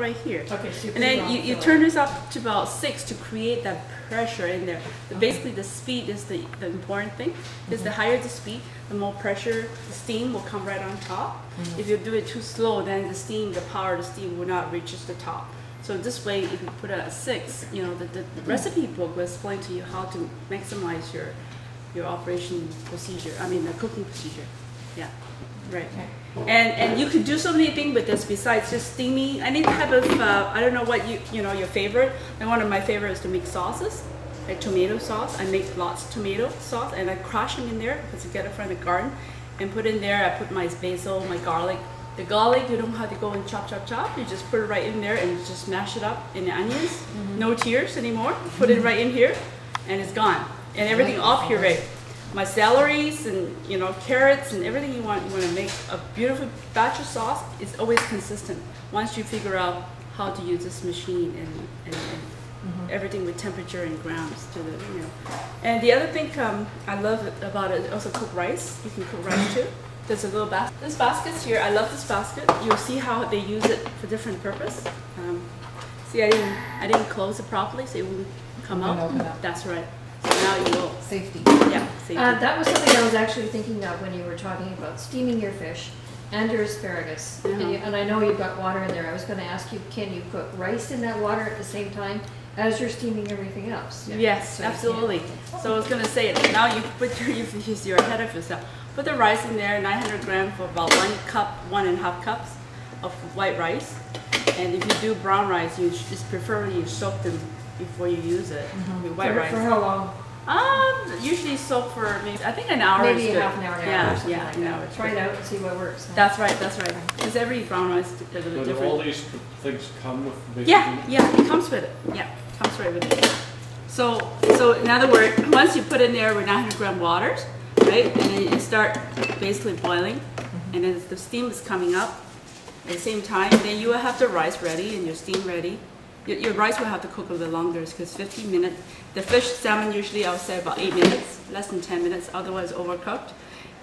right here. Okay, so and then you turn this up to about 6 to create that pressure in there. Basically, the speed is the important thing. Because the higher the speed, the more pressure, the steam will come right on top. If you do it too slow, then the steam, the power of the steam will not reach the top. So this way, if you put it at 6, you know, the recipe book will explain to you how to maximize your operation procedure. I mean, the cooking procedure. Yeah, right. Okay. And you can do so many things with this besides just steaming. Any type of I don't know what you know your favorite. And one of my favorites is to make sauces, like tomato sauce. I make lots of tomato sauce and I crush them in there because you get it from the garden, and put in there. I put my basil, my garlic. The garlic, you don't have to go and chop. You just put it right in there and just mash it up in the onions. No tears anymore. Put it right in here, and it's gone. And everything off here, right? My celeries and carrots and everything you want to make a beautiful batch of sauce is always consistent. Once you figure out how to use this machine and everything with temperature and grams to the And the other thing I love about it, also cook rice. You can cook rice too. There's a little basket. This basket's here. I love this basket. You'll see how they use it for different purpose. See, I didn't close it properly, so it wouldn't come out. That's right. So now you will. Safety. Yeah, safety. That was something I was actually thinking of when you were talking about steaming your fish and your asparagus. And I know you've got water in there. I was going to ask you, can you cook rice in that water at the same time as you're steaming everything else? Yes, so absolutely. So I was going to say, now you use your head of yourself. Put the rice in there, 900 grams for about 1.5 cups of white rice. And if you do brown rice, it's preferably you soak them before you use it. With white rice. For how long? Usually soak for maybe, I think an hour maybe is good. half an hour. Yeah, an hour. Try it out and see what works. That's right. Because every brown rice is a little bit different. Do all these things come with the Yeah, it comes with it. Yeah, it comes right with it. So in other words, once you put in there with 900 gram water, right, and then you start basically boiling, and then the steam is coming up at the same time, then you will have the rice ready and your steam ready. Your rice will have to cook a little longer because 15 minutes. The fish, salmon, usually I would say about 8 minutes, less than 10 minutes, otherwise overcooked.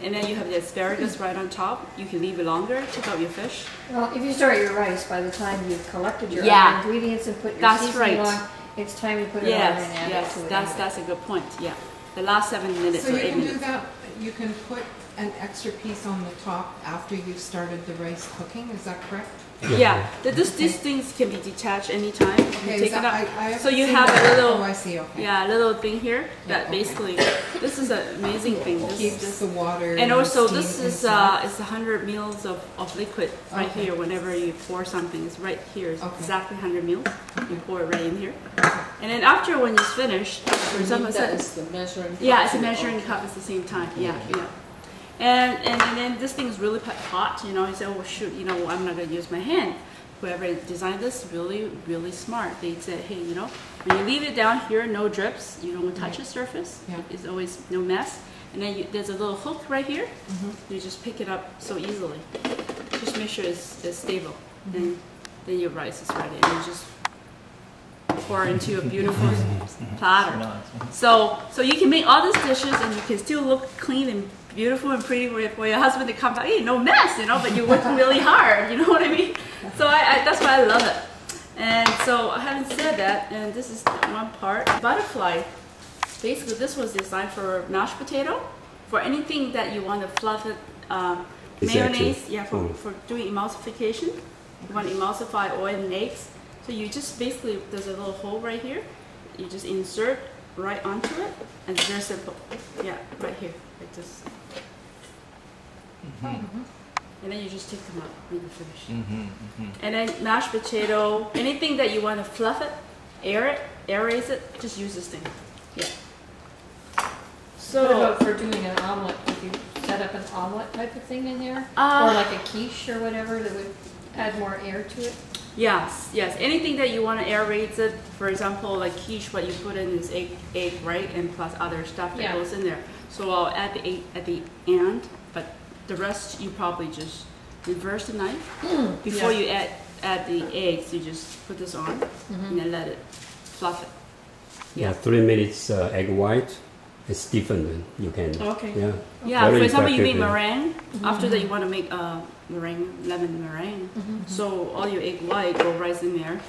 And then you have the asparagus right on top. You can leave it longer, take out your fish. Well, if you start your rice, by the time you've collected your other ingredients and put your seasoning on, it's time to put it on and add it to it. That's a good point, yeah. The last 7 minutes or 8 minutes. So you can do that, you can put an extra piece on the top after you've started the rice cooking, is that correct? Yeah, these things can be detached anytime. Okay, you take it up. So you have a little, oh, I see, okay. Yeah, a little thing here that basically, this is an amazing thing. This keeps the water and also this is 100 mils of liquid right here. Whenever you pour something, it's right here. It's exactly 100 mils. You pour it right in here, and then after when it's finished, for example, that is the measuring cup. Yeah, it's a measuring cup at the same time. Yeah. And then this thing is really hot, you say, oh shoot, I'm not going to use my hand. Whoever designed this, really smart. They said, hey, when you leave it down here, no drips, you don't touch the surface. It's always no mess. And then there's a little hook right here. You just pick it up so easily. Just make sure it's stable. And then your rice is ready. And you just pour into a beautiful platter. So you can make all these dishes and you can still look clean and beautiful and pretty for your husband to come back. Hey, no mess, but you work really hard. You know what I mean? So that's why I love it. And so having said that, and this is one part, butterfly. Basically, this was designed for mashed potato, for anything that you want to fluff it. Mayonnaise, for doing emulsification. You want to emulsify oil and eggs. So you just basically, there's a little hole right here. You just insert right onto it, and it's very simple. Yeah, right here, like this. And then you just take them out when you finish. And then mashed potato, anything that you want to fluff it, aerate it, just use this thing. Yeah. So what about for doing an omelet? If you set up an omelet type of thing in there, or like a quiche or whatever that would add more air to it? Yes. Anything that you want to aerate it. For example, like quiche, what you put in is egg, right, and plus other stuff that goes in there. So I'll add the egg at the end, but the rest you probably just reverse the knife before you add the eggs. You just put this on and then let it fluff it. Yeah, 3 minutes egg white, it's different. You can. Okay. Yeah. Yeah, for Very example, you make effective, meringue. After that, you want to make a meringue, lemon meringue. So all your egg white go right in there,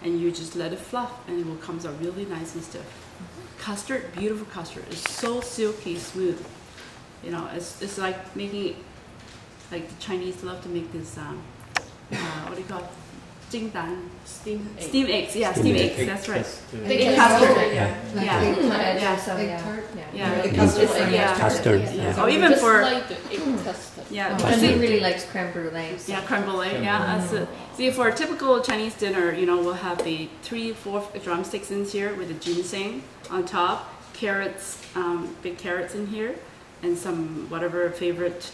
and you just let it fluff, and it will comes out really nice and stiff. Custard, beautiful custard. It's so silky smooth. You know, it's like making, like the Chinese love to make this. What do you call it? Steamed eggs. Yeah, steamed eggs. That's right. Egg custard. Yeah. Custard. Yeah. Or even for like the egg custard. yeah. And he really likes creme brulee. Yeah, creme brulee. Yeah, that's it. See, for a typical Chinese dinner, you know, we'll have the 3-4 drumsticks in here with the ginseng on top, carrots, big carrots in here, and some whatever favorite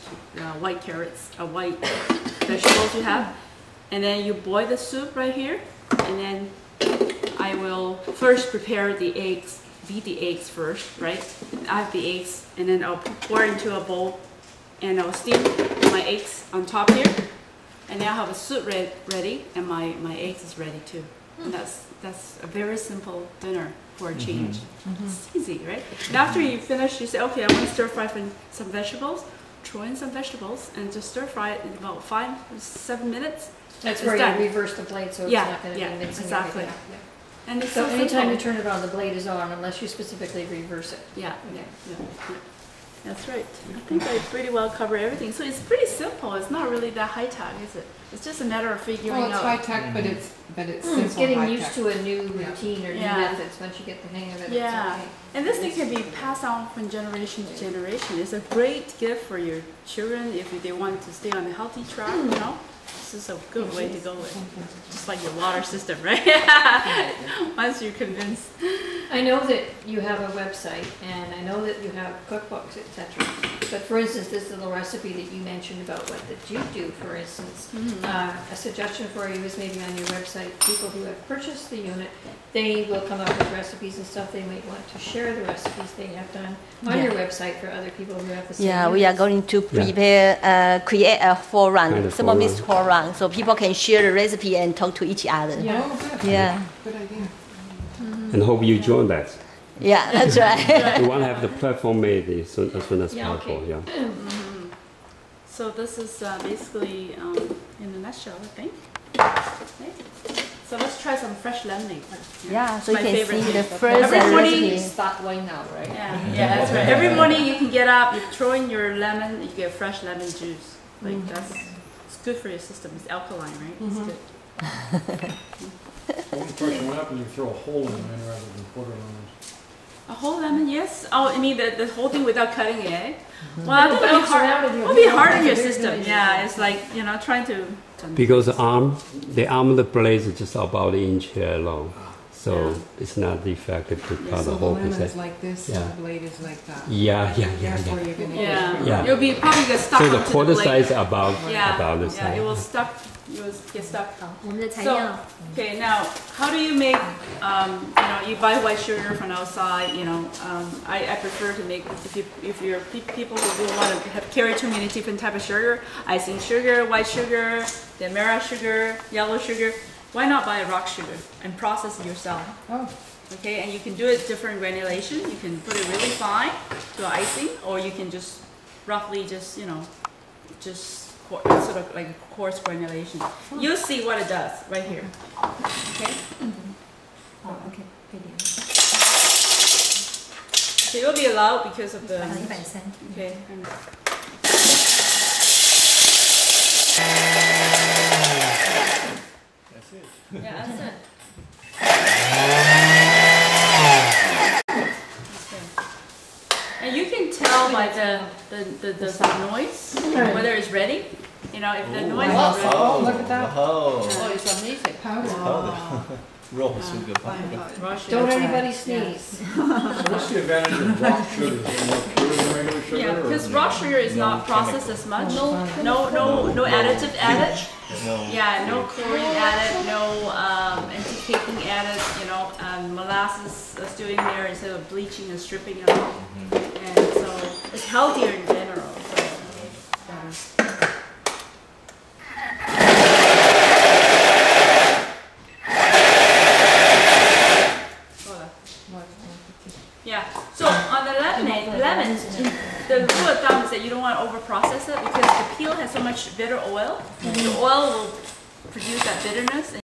white carrots, white vegetables you have. And then you boil the soup right here, and then I will first prepare the eggs, beat the eggs first, right? I have the eggs, and then I'll pour into a bowl, and I'll steam my eggs on top here, and now I have a soup ready, and my eggs is ready too. And that's a very simple dinner for a change. It's easy, right? And after you finish, you say, okay, I want to stir fry some vegetables. Throw in some vegetables and just stir fry it in about 5-7 minutes. That's It's where done. you reverse the blade, so it's Yeah, not going to yeah, be mixing exactly. everything up. And it's So so anytime simple. you turn it on, the blade is on, unless you specifically reverse it. Yeah, yeah, yeah. That's right. I think I pretty well cover everything. So it's pretty simple. It's not really that high tech, is it? It's just a matter of figuring Well, it's out. high tech, but it's simple It's getting high used tech. to a new routine or new Yeah. methods. Once you get the hang of it, Yeah. it's okay. And this thing can be passed on from generation to generation. It's a great gift for your children if they want to stay on a healthy track, you know? This is a good way to go with. Just like your water system, right? Once you're convinced. I know that you have a website, and I know that you have cookbooks, etc. But for instance, this little recipe that you mentioned about what that you do, for instance, a suggestion for you is maybe on your website, people who have purchased the unit, they will come up with recipes and stuff. They might want to share the recipes they have done on your website for other people who have the same Yeah, we are units. going to prepare, create a forerun, Kind of Thermomix forerun, so people can share the recipe and talk to each other. Yeah. Oh, good. Yeah, Good idea. And hope you join that. yeah, that's right. We want to have the platform made as soon as Yeah, possible. okay. Yeah. So this is basically in a nutshell, I think. Okay. So let's try some fresh lemonade. Yeah, so you My can favorite see the thing. first Every morning- recipe. Start right now, right? Yeah, that's right. Every morning you can get up, you throw in your lemon, you get fresh lemon juice. Like it's good for your system. It's alkaline, right? It's good. One question, what happens if you throw a hole in it rather than quarter lemons? A whole lemon, yes. Oh, I mean the whole thing without cutting it. Eh? Well, I think It'll bounce around in your it'll be hand. hard on your It's a big system. thing. Yeah, it's like trying to. Because the arm of the blade is just about an inch here long, so Yeah. it's not effective to cut So the the whole lemon piece. is like this, Yeah. the blade is like that. Yeah. Therefore, you're gonna Yeah. Yeah. You'll be probably get stuck. So the onto quarter blade. size about Yeah. about the Yeah, size. it will stuck. You will get stuck. 我们的材 So 料 okay, now how do you make? You buy white sugar from outside. I prefer to make if you're people who don't want to have carry too many different type of sugar, icing sugar, white sugar, demerara sugar, yellow sugar. Why not buy rock sugar and process it yourself? Oh, Okay, and you can do it different granulation. You can put it really fine to icing, or you can just roughly just sort of like a coarse granulation. You'll see what it does right here. Okay. OK，可以点 So it will be allowed because of the. 130。 Okay. That's it. Yeah, that's it. And you can tell by the noise whether it's ready. If the noise is ready. Oh, look at that. Oh, Oh, it's amazing. powder. raw sugar powder. Raw sugar. Don't anybody sneeze. So what's the advantage of rock sugar? Is it more pure than regular sugar? Yeah, or because is raw it sugar is not processed non-chemical? as much. No No additive added. No. Yeah, no chlorine added, no anti-caking added, molasses still in there instead of bleaching and stripping it off. And so it's healthier in general. So, yeah, so on the lemonade, that you don't want to over process it because the peel has so much bitter oil. The oil will produce that bitterness.